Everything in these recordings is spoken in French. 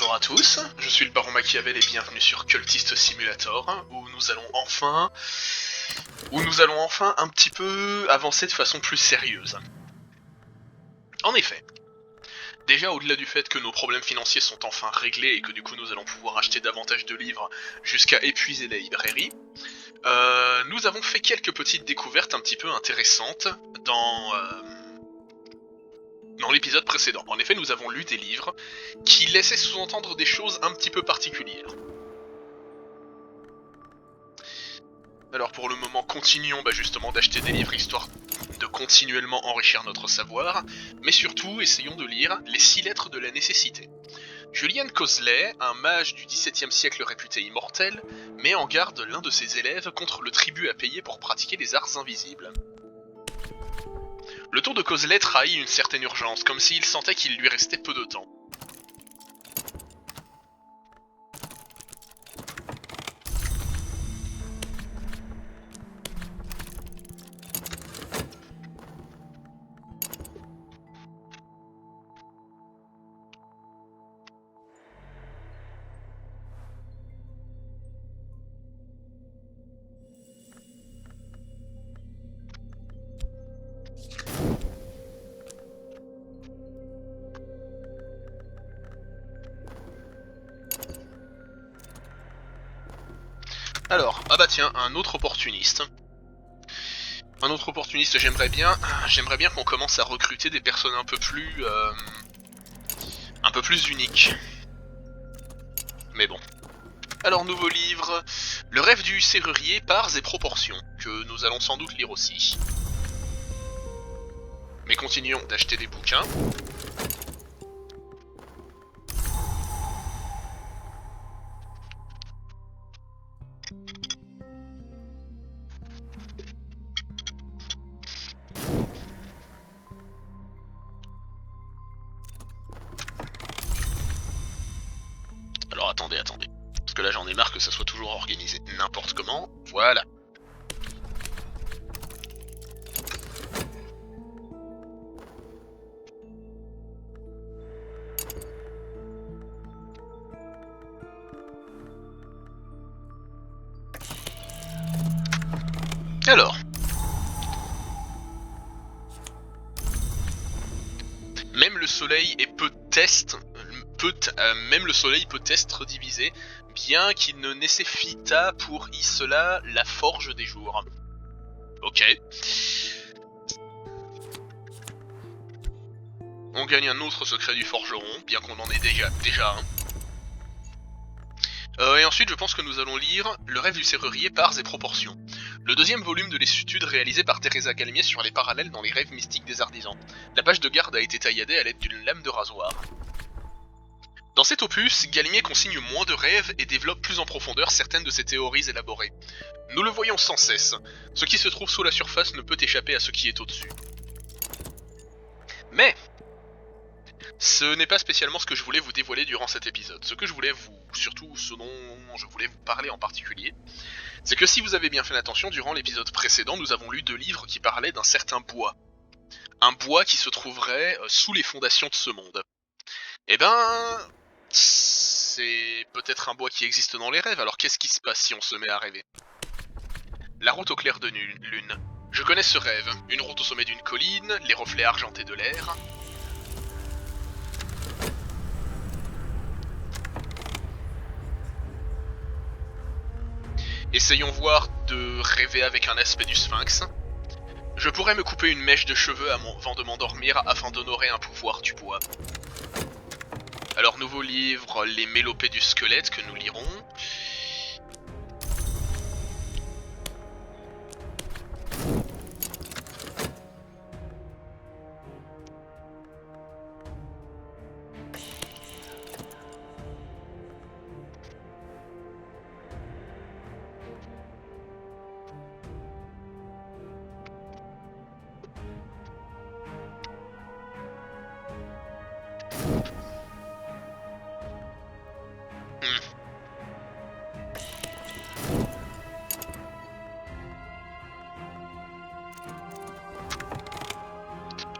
Bonjour à tous, je suis le Baron Machiavel et bienvenue sur Cultist Simulator, où nous allons enfin un petit peu avancer de façon plus sérieuse. En effet, déjà au-delà du fait que nos problèmes financiers sont enfin réglés et que du coup nous allons pouvoir acheter davantage de livres jusqu'à épuiser la librairie, nous avons fait quelques petites découvertes un petit peu intéressantes dans l'épisode précédent. En effet, nous avons lu des livres qui laissaient sous-entendre des choses un petit peu particulières. Alors pour le moment, continuons justement d'acheter des livres histoire de continuellement enrichir notre savoir, mais surtout essayons de lire les 6 lettres de la nécessité. Julian Cosley, un mage du XVIIe siècle réputé immortel, met en garde l'un de ses élèves contre le tribut à payer pour pratiquer les arts invisibles. Le ton de Cosley trahit une certaine urgence, comme s'il sentait qu'il lui restait peu de temps. Alors, ah bah tiens, un autre opportuniste. J'aimerais bien qu'on commence à recruter des personnes un peu plus uniques. Mais bon. Alors, nouveau livre, Le rêve du serrurier, parts et proportions, que nous allons sans doute lire aussi. Mais continuons d'acheter des bouquins. Alors attendez. Parce que là j'en ai marre que ça soit toujours organisé n'importe comment. Voilà. Alors. Même le soleil peut être divisé, bien qu'il ne nécessita pour y cela la forge des jours. Ok. On gagne un autre secret du forgeron, bien qu'on en ait déjà un. Et ensuite, je pense que nous allons lire Le rêve du serrurier, parts et proportions. Le deuxième volume de l'étude réalisée par Teresa Galmier sur les parallèles dans les rêves mystiques des artisans. La page de garde a été tailladée à l'aide d'une lame de rasoir. Dans cet opus, Galmier consigne moins de rêves et développe plus en profondeur certaines de ses théories élaborées. Nous le voyons sans cesse. Ce qui se trouve sous la surface ne peut échapper à ce qui est au-dessus. Mais ce n'est pas spécialement ce que je voulais vous dévoiler durant cet épisode. Ce dont je voulais vous parler en particulier, c'est que si vous avez bien fait attention, durant l'épisode précédent, nous avons lu 2 livres qui parlaient d'un certain bois. Un bois qui se trouverait sous les fondations de ce monde. Eh ben, c'est peut-être un bois qui existe dans les rêves, alors qu'est-ce qui se passe si on se met à rêver? La route au clair de lune. Je connais ce rêve, une route au sommet d'une colline, les reflets argentés de l'air. Essayons voir de rêver avec un aspect du sphinx. Je pourrais me couper une mèche de cheveux avant de m'endormir afin d'honorer un pouvoir du bois. Alors nouveau livre, Les mélopées du squelette que nous lirons.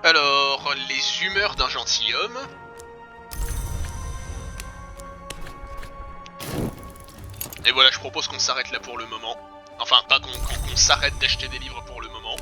Alors, les humeurs d'un gentilhomme. Et voilà, je propose qu'on s'arrête là pour le moment. Enfin, pas qu'on s'arrête d'acheter des livres pour le moment.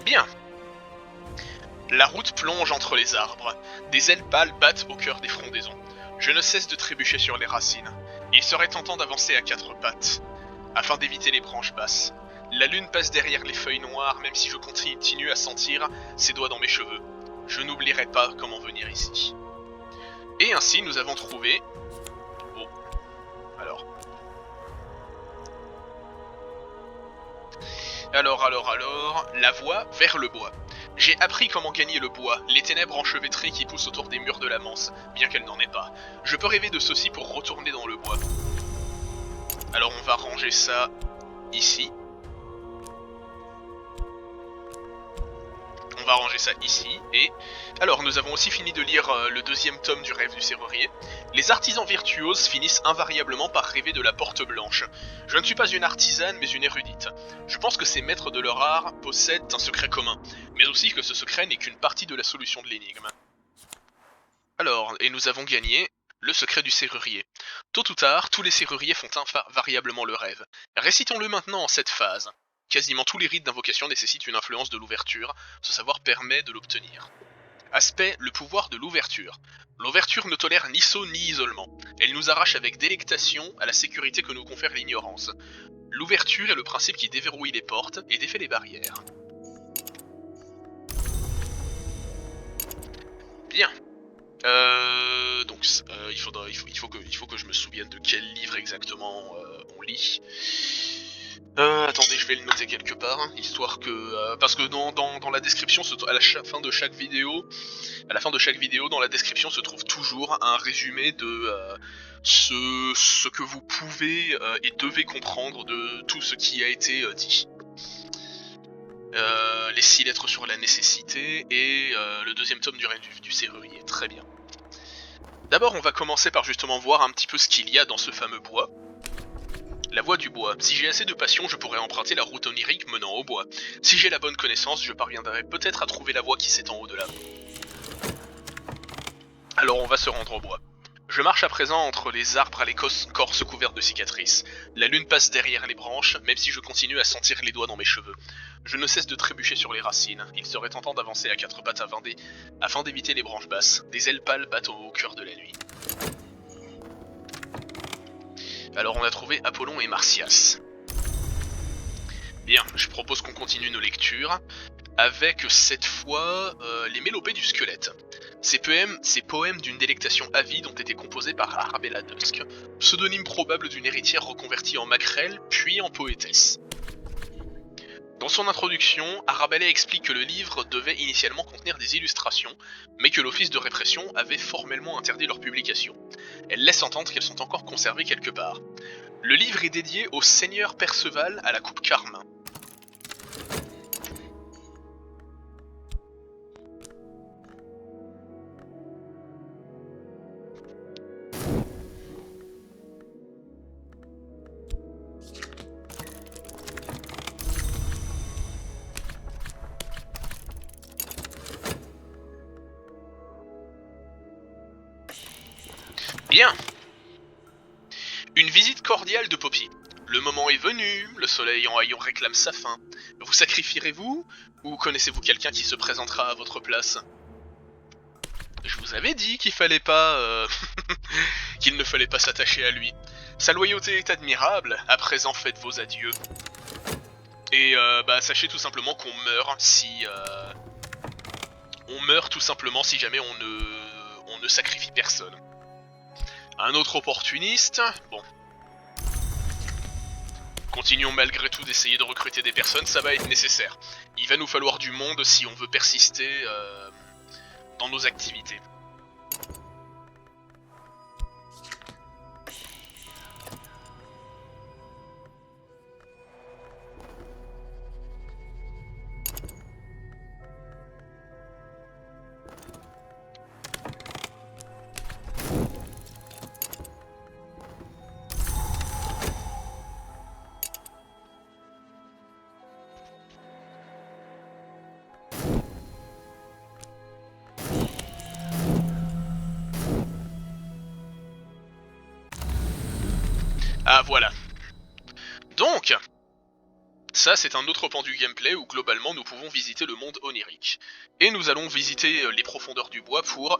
Bien. La route plonge entre les arbres. Des ailes pâles battent au cœur des frondaisons. Je ne cesse de trébucher sur les racines. Il serait tentant d'avancer à quatre pattes, afin d'éviter les branches basses. La lune passe derrière les feuilles noires, même si je continue à sentir ses doigts dans mes cheveux. Je n'oublierai pas comment venir ici. Et ainsi, nous avons trouvé... Oh, alors... Alors, la voie vers le bois. J'ai appris comment gagner le bois, les ténèbres enchevêtrées qui poussent autour des murs de la Manse, bien qu'elle n'en ait pas. Je peux rêver de ceci pour retourner dans le bois. Alors on va ranger ça ici. On va ranger ça ici, et... Alors, nous avons aussi fini de lire le deuxième tome du rêve du serrurier. Les artisans virtuoses finissent invariablement par rêver de la porte blanche. Je ne suis pas une artisane, mais une érudite. Je pense que ces maîtres de leur art possèdent un secret commun, mais aussi que ce secret n'est qu'une partie de la solution de l'énigme. Alors, et nous avons gagné le secret du serrurier. Tôt ou tard, tous les serruriers font invariablement le rêve. Récitons-le maintenant en cette phase. Quasiment tous les rites d'invocation nécessitent une influence de l'ouverture, ce savoir permet de l'obtenir. Aspect, le pouvoir de l'ouverture. L'ouverture ne tolère ni saut ni isolement. Elle nous arrache avec délectation à la sécurité que nous confère l'ignorance. L'ouverture est le principe qui déverrouille les portes et défait les barrières. Bien. Donc il faut que je me souvienne de quel livre exactement on lit. Attendez, je vais le noter quelque part, hein, histoire que parce que dans la description, à la fin de chaque vidéo, dans la description se trouve toujours un résumé de ce que vous pouvez et devez comprendre de tout ce qui a été dit. Les 6 lettres sur la nécessité et le deuxième tome du rêve du serrurier. Très bien. D'abord, on va commencer par justement voir un petit peu ce qu'il y a dans ce fameux bois. La voie du bois. Si j'ai assez de passion, je pourrais emprunter la route onirique menant au bois. Si j'ai la bonne connaissance, je parviendrai peut-être à trouver la voie qui s'étend au-delà. Alors on va se rendre au bois. Je marche à présent entre les arbres à l'écorce couverte de cicatrices. La lune passe derrière les branches, même si je continue à sentir les doigts dans mes cheveux. Je ne cesse de trébucher sur les racines. Il serait tentant d'avancer à quatre pattes afin d'éviter les branches basses. Des ailes pâles battent au cœur de la nuit. Alors on a trouvé Apollon et Martias. Bien, je propose qu'on continue nos lectures avec cette fois les mélopées du squelette. Ces poèmes d'une délectation avide ont été composés par Arabella Dusk, pseudonyme probable d'une héritière reconvertie en maquerelle puis en poétesse. Dans son introduction, Arabella explique que le livre devait initialement contenir des illustrations, mais que l'office de répression avait formellement interdit leur publication. Elle laisse entendre qu'elles sont encore conservées quelque part. Le livre est dédié au seigneur Perceval à la coupe carmin. Bien. Une visite cordiale de Poppy. Le moment est venu, le soleil en haillons réclame sa fin. Vous sacrifierez-vous, ou connaissez-vous quelqu'un qui se présentera à votre place? Je vous avais dit qu'il fallait pas... qu'il ne fallait pas s'attacher à lui. Sa loyauté est admirable, à présent faites vos adieux. Et sachez tout simplement qu'on meurt si... on meurt tout simplement si jamais on ne sacrifie personne. Un autre opportuniste, bon. Continuons malgré tout d'essayer de recruter des personnes, ça va être nécessaire. Il va nous falloir du monde si on veut persister dans nos activités. Ah voilà. Donc, ça c'est un autre pan du gameplay où globalement nous pouvons visiter le monde onirique. Et nous allons visiter les profondeurs du bois pour...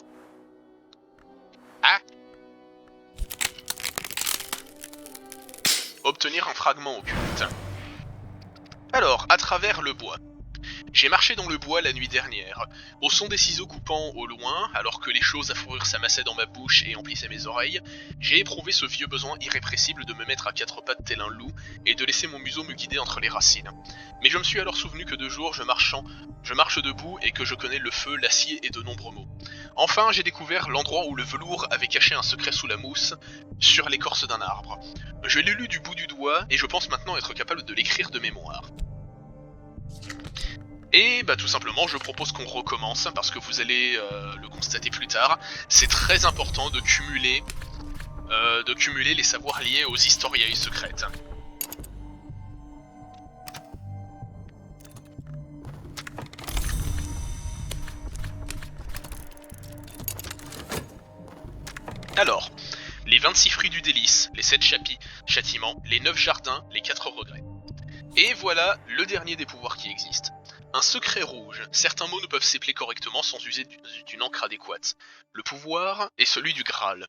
obtenir un fragment occulte. Alors, à travers le bois. J'ai marché dans le bois la nuit dernière, au son des ciseaux coupant au loin, alors que les choses à fourrure s'amassaient dans ma bouche et emplissaient mes oreilles, j'ai éprouvé ce vieux besoin irrépressible de me mettre à quatre pattes tel un loup et de laisser mon museau me guider entre les racines. Mais je me suis alors souvenu que de jour je marche debout et que je connais le feu, l'acier et de nombreux mots. Enfin, j'ai découvert l'endroit où le velours avait caché un secret sous la mousse, sur l'écorce d'un arbre. Je l'ai lu du bout du doigt et je pense maintenant être capable de l'écrire de mémoire. Et bah tout simplement je propose qu'on recommence parce que vous allez le constater plus tard, c'est très important de cumuler les savoirs liés aux historiae secrètes. Alors, les 26 fruits du délice, les 7 châtiments, les 9 jardins, les 4 regrets. Et voilà le dernier des pouvoirs qui existent. Un secret rouge. Certains mots ne peuvent s'épeler correctement sans user d'une encre adéquate. Le pouvoir est celui du Graal.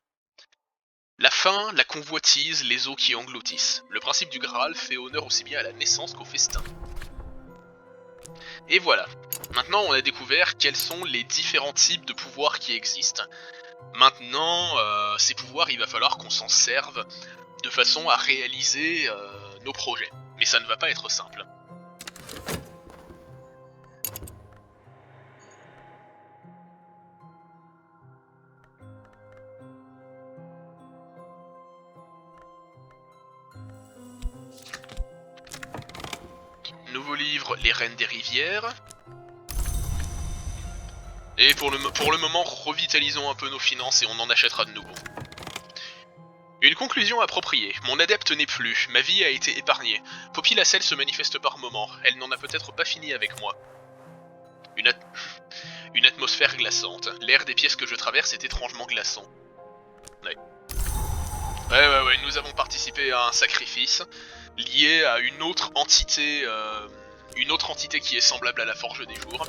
La faim, la convoitise, les eaux qui engloutissent. Le principe du Graal fait honneur aussi bien à la naissance qu'au festin. Et voilà. Maintenant, on a découvert quels sont les différents types de pouvoirs qui existent. Maintenant, ces pouvoirs, il va falloir qu'on s'en serve de façon à réaliser nos projets. Mais ça ne va pas être simple. Nouveau livre, Les Reines des Rivières. Et pour le moment, revitalisons un peu nos finances et on en achètera de nouveau. Une conclusion appropriée. Mon adepte n'est plus, ma vie a été épargnée. Poppy Lasselle se manifeste par moments, elle n'en a peut-être pas fini avec moi. Une atmosphère glaçante. L'air des pièces que je traverse est étrangement glaçant. Ouais, nous avons participé à un sacrifice lié à une autre entité qui est semblable à la Forge des Jours.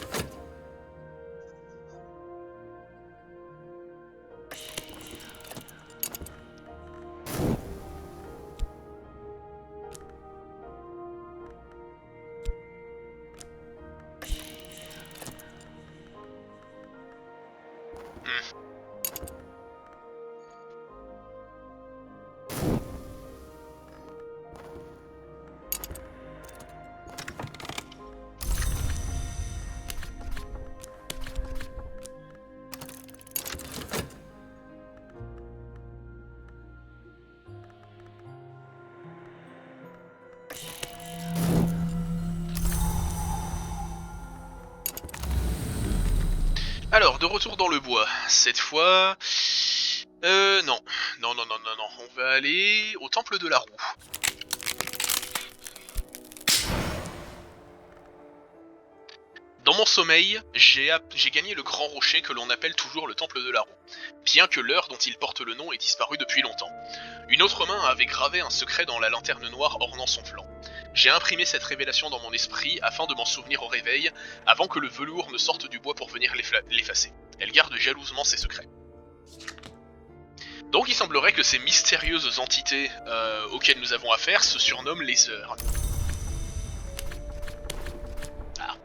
Alors, de retour dans le bois. Cette fois... non. Non. On va aller au temple de la roue. Dans mon sommeil, j'ai gagné le grand rocher que l'on appelle toujours le temple de la roue, bien que l'heure dont il porte le nom ait disparu depuis longtemps. Une autre main avait gravé un secret dans la lanterne noire ornant son flanc. J'ai imprimé cette révélation dans mon esprit afin de m'en souvenir au réveil, avant que le velours ne sorte du bois pour venir l'effacer. Elle garde jalousement ses secrets. Donc il semblerait que ces mystérieuses entités auxquelles nous avons affaire se surnomment les Heures. Ah.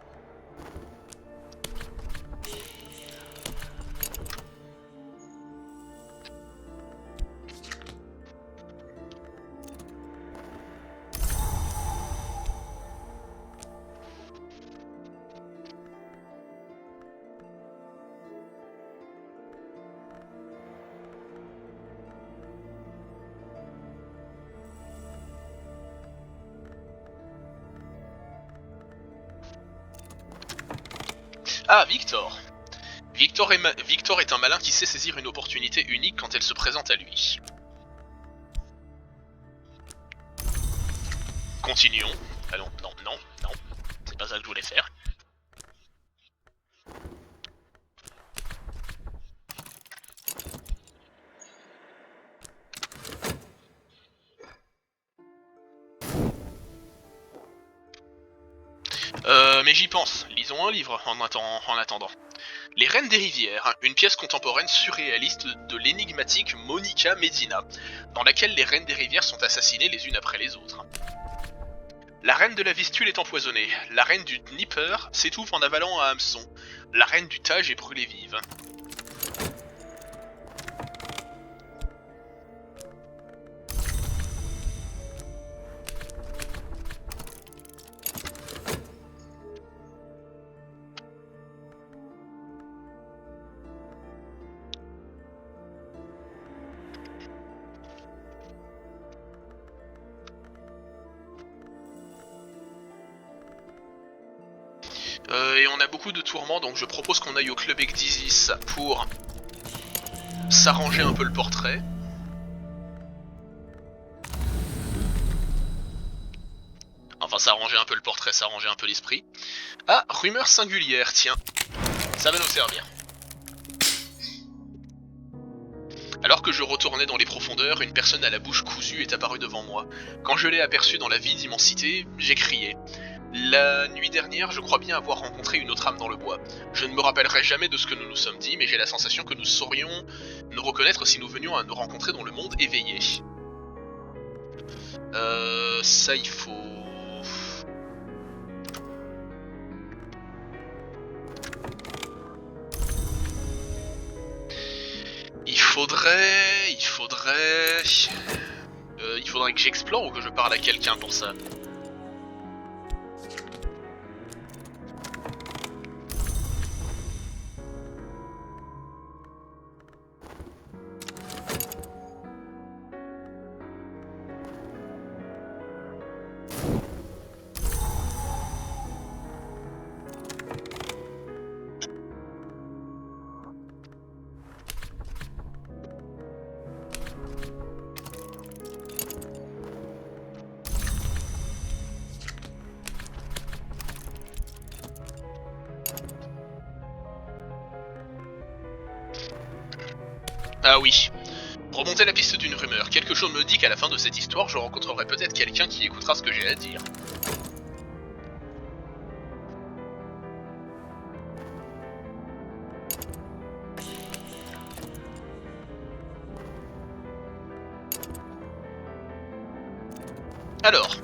Ah, Victor. Victor est un malin qui sait saisir une opportunité unique quand elle se présente à lui. Continuons. Ah non. C'est pas ça que je voulais faire. Mais j'y pense, lisons un livre en attendant. Les Reines des Rivières, une pièce contemporaine surréaliste de l'énigmatique Monica Medina, dans laquelle les Reines des Rivières sont assassinées les unes après les autres. La reine de la Vistule est empoisonnée, la reine du Dnieper s'étouffe en avalant un hameçon, la reine du Tage est brûlée vive. Et on a beaucoup de tourments, donc je propose qu'on aille au club Ecdysis pour s'arranger un peu le portrait. Enfin, s'arranger un peu le portrait, s'arranger un peu l'esprit. Ah, rumeur singulière, tiens. Ça va nous servir. Alors que je retournais dans les profondeurs, une personne à la bouche cousue est apparue devant moi. Quand je l'ai aperçue dans la vide immensité, j'ai crié. La nuit dernière, je crois bien avoir rencontré une autre âme dans le bois. Je ne me rappellerai jamais de ce que nous nous sommes dit, mais j'ai la sensation que nous saurions nous reconnaître si nous venions à nous rencontrer dans le monde éveillé. Ça il faut... Il faudrait que j'explore ou que je parle à quelqu'un pour ça. Ah oui. Remonter la piste d'une rumeur. Quelque chose me dit qu'à la fin de cette histoire, je rencontrerai peut-être quelqu'un qui écoutera ce que j'ai à dire. Alors,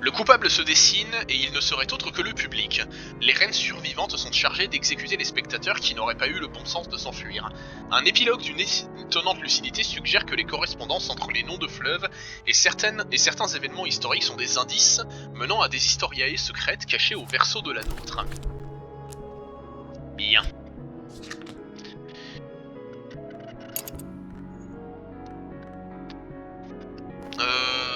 le coupable se dessine et il ne serait autre que le public. Les reines survivantes sont chargées d'exécuter les spectateurs qui n'auraient pas eu le bon sens de s'enfuir. Un épilogue d'une étonnante lucidité suggère que les correspondances entre les noms de fleuves et certains événements historiques sont des indices menant à des historiae secrètes cachées au verso de la nôtre. Bien.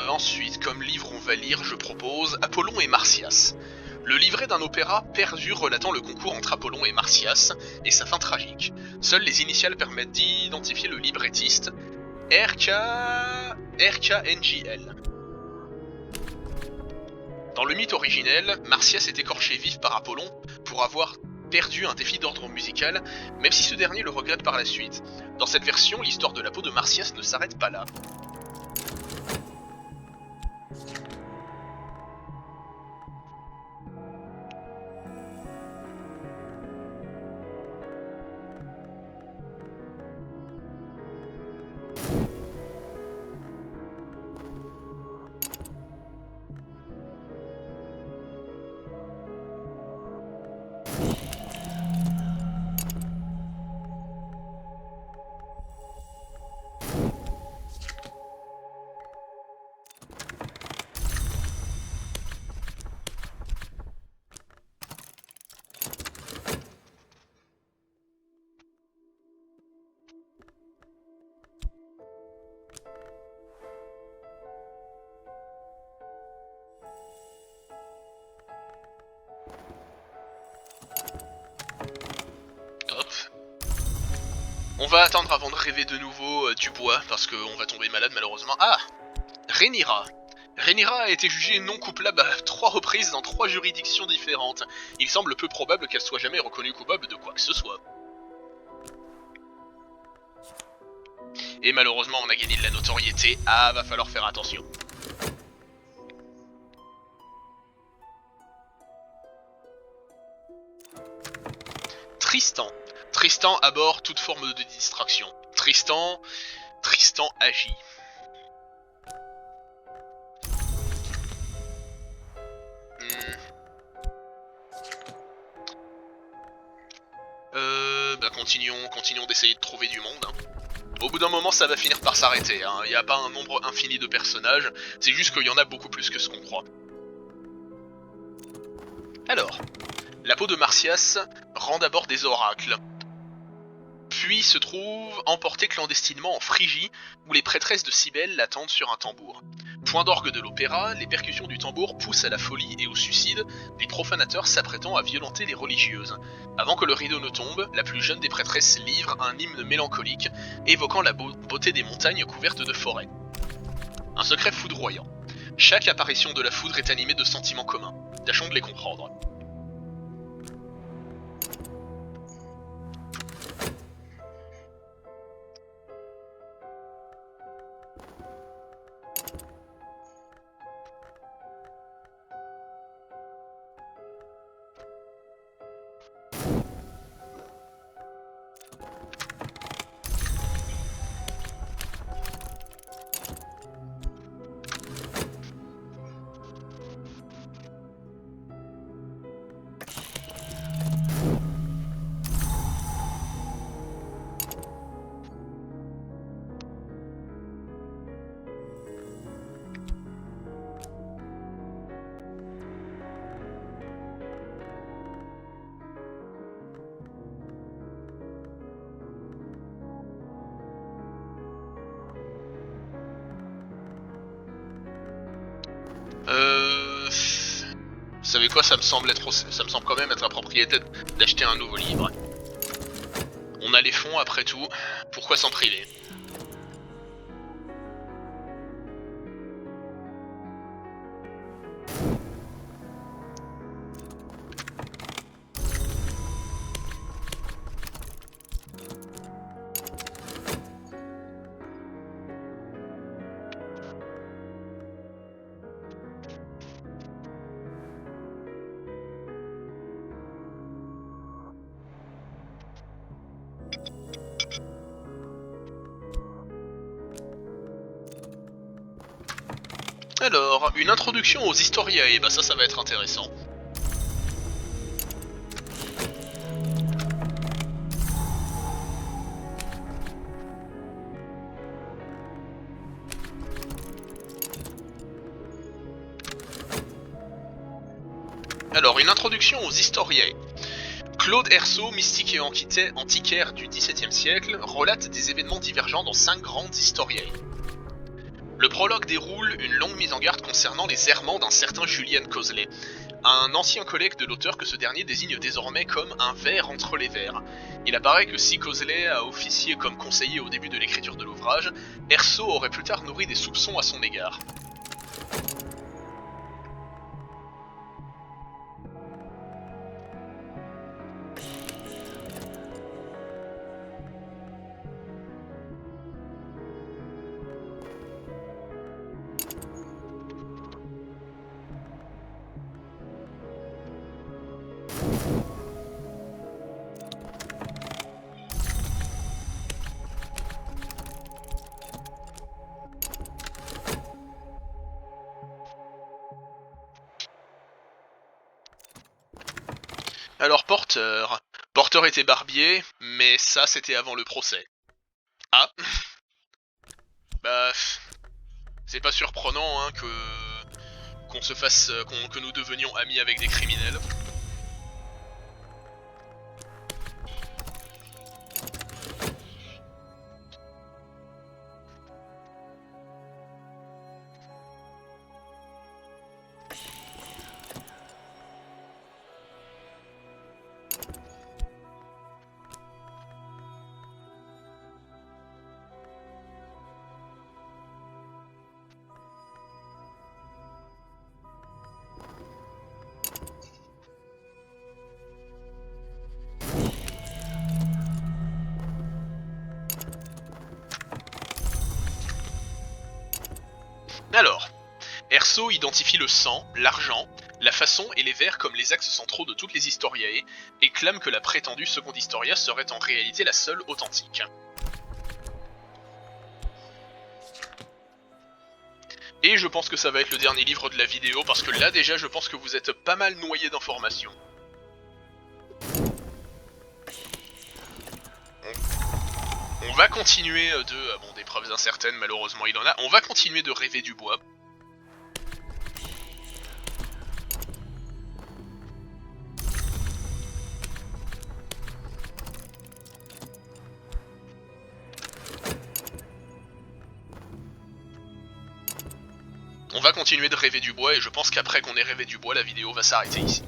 Ensuite, comme livre on va lire, je propose Apollon et Marsyas. Le livret d'un opéra perdu relatant le concours entre Apollon et Marsyas et sa fin tragique. Seules les initiales permettent d'identifier le librettiste, RKNJL. Dans le mythe originel, Marsyas est écorché vif par Apollon pour avoir perdu un défi d'ordre musical, même si ce dernier le regrette par la suite. Dans cette version, l'histoire de la peau de Marsyas ne s'arrête pas là. On va attendre avant de rêver de nouveau du bois, parce qu'on va tomber malade malheureusement. Ah, Rhaenyra. Rhaenyra a été jugée non coupable à 3 reprises dans 3 juridictions différentes. Il semble peu probable qu'elle soit jamais reconnue coupable de quoi que ce soit. Et malheureusement on a gagné de la notoriété, ah va falloir faire attention. . . . . . . . . . . . . . . . . . . . . . . . . . . . . . . . . . . . . . . . . . . . . . . . . . . . . . . . . . . . . . . . Tristan. Tristan aborde toute forme de distraction. Tristan agit. Continuons d'essayer de trouver du monde. Hein. Au bout d'un moment, ça va finir par s'arrêter. Hein. Il n'y a pas un nombre infini de personnages, c'est juste qu'il y en a beaucoup plus que ce qu'on croit. Alors, la peau de Martias rend d'abord des oracles. Puis se trouve emportée clandestinement en Phrygie, où les prêtresses de Cybèle l'attendent sur un tambour. Point d'orgue de l'opéra, les percussions du tambour poussent à la folie et au suicide, les profanateurs s'apprêtant à violenter les religieuses. Avant que le rideau ne tombe, la plus jeune des prêtresses livre un hymne mélancolique, évoquant la beauté des montagnes couvertes de forêts. Un secret foudroyant. Chaque apparition de la foudre est animée de sentiments communs. Tâchons de les comprendre. Vous savez quoi, ça me semble quand même être la propriété d'acheter un nouveau livre. On a les fonds après tout, pourquoi s'en priver? Alors, une introduction aux Historiae, bah ça va être intéressant. Alors, une introduction aux Historiae. Claude Hersault, mystique et antiquaire du XVIIe siècle, relate des événements divergents dans 5 grandes Historiae. Le prologue déroule une longue mise en garde concernant les errements d'un certain Julien Causelet, un ancien collègue de l'auteur que ce dernier désigne désormais comme un ver entre les vers. Il apparaît que si Causelet a officié comme conseiller au début de l'écriture de l'ouvrage, Hersault aurait plus tard nourri des soupçons à son égard. Alors Porter était barbier, mais ça c'était avant le procès. Ah, bah c'est pas surprenant hein, que nous devenions amis avec des criminels. Alors, Hersault identifie le sang, l'argent, la façon et les vers comme les axes centraux de toutes les Historiae, et clament que la prétendue seconde Historia serait en réalité la seule authentique. Et je pense que ça va être le dernier livre de la vidéo, parce que là déjà je pense que vous êtes pas mal noyé d'informations. On va continuer des preuves incertaines, malheureusement il en a, on va continuer de rêver du bois. On va continuer de rêver du bois et je pense qu'après qu'on ait rêvé du bois, la vidéo va s'arrêter ici.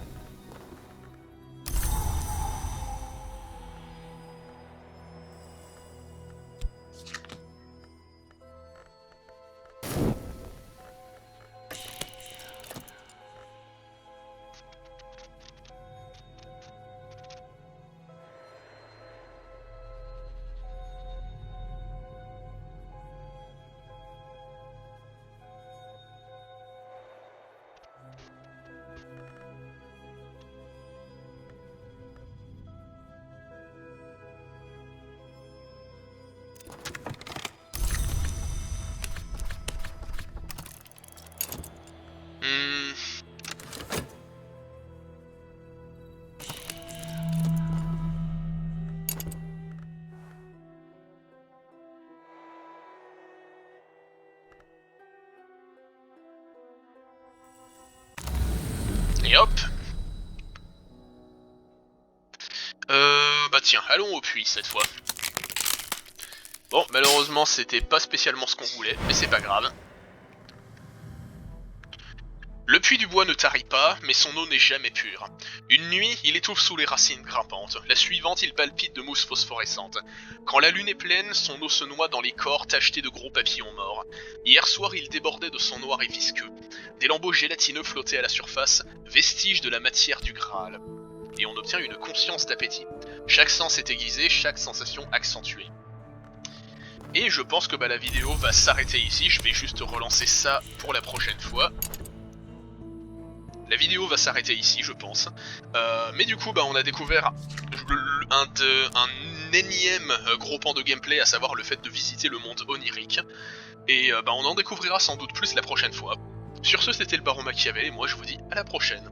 Et hop. Bah tiens, allons au puits cette fois. Bon, malheureusement c'était pas spécialement ce qu'on voulait, mais c'est pas grave. Le puits du bois ne tarit pas, mais son eau n'est jamais pure. Une nuit, il étouffe sous les racines grimpantes. La suivante, il palpite de mousse phosphorescente. Quand la lune est pleine, son eau se noie dans les corps tachetés de gros papillons morts. Hier soir, il débordait de sang noir et visqueux. Des lambeaux gélatineux flottaient à la surface, vestiges de la matière du Graal. Et on obtient une conscience d'appétit. Chaque sens est aiguisé, chaque sensation accentuée. Et je pense que la vidéo va s'arrêter ici, je vais juste relancer ça pour la prochaine fois. La vidéo va s'arrêter ici, je pense. Mais du coup, on a découvert un énième gros pan de gameplay, à savoir le fait de visiter le monde onirique. Et on en découvrira sans doute plus la prochaine fois. Sur ce, c'était le Baron Machiavel, et moi je vous dis à la prochaine.